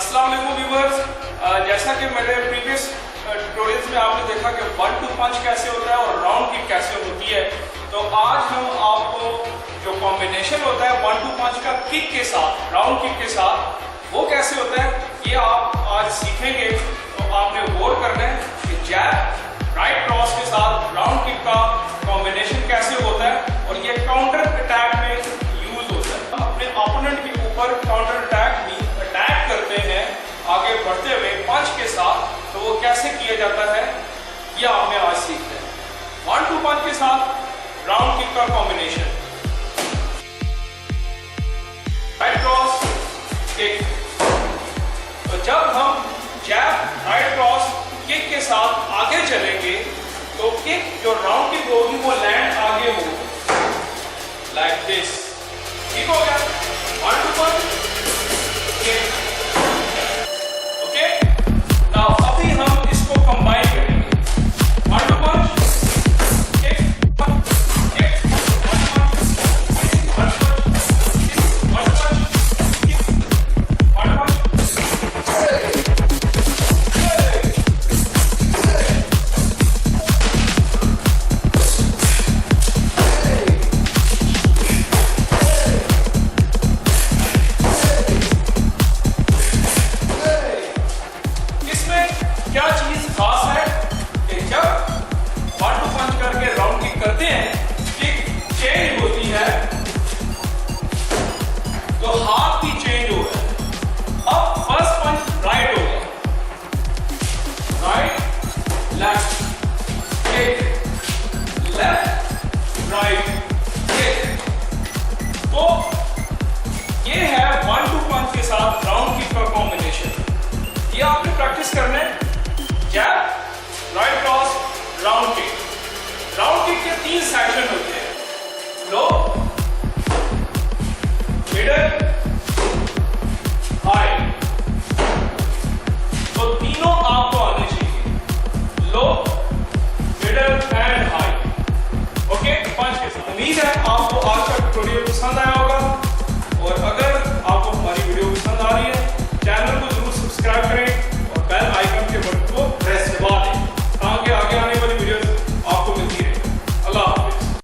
अस्सलाम वालेकुम व्यूअर्स, जैसा कि मेरे प्रीवियस ट्यूटोरियल्स में आपने देखा कि 1-2 पंच कैसे होता है और राउंड किक कैसे होती है, तो आज हम आपको जो कॉम्बिनेशन होता है 1-2 पंच का किक के साथ, राउंड किक के साथ, वो कैसे होता है ये आप आज सीखेंगे। तो आपने गौर करना है कि जैब राइट क्रॉस के साथ राउंड किक का कॉम्बिनेशन कैसे होता है और ये काउंटर अटैक में यूज होता है। अपने ओपोनेंट के ऊपर काउंटर अटैक करते हैं आगे बढ़ते हुए पंच के साथ, तो वो कैसे किया जाता है ये आपने आज सीखते हैं। 1-2 पंच के साथ राउंड किक का कॉम्बिनेशन, राइट क्रॉस किक। तो जब हम जैब राइट क्रॉस किक के साथ आगे चलेंगे तो किक जो राउंड किक होगी वो लैंड आगे होगी, लाइक दिस। ठीक हो गया 1-2 पंच।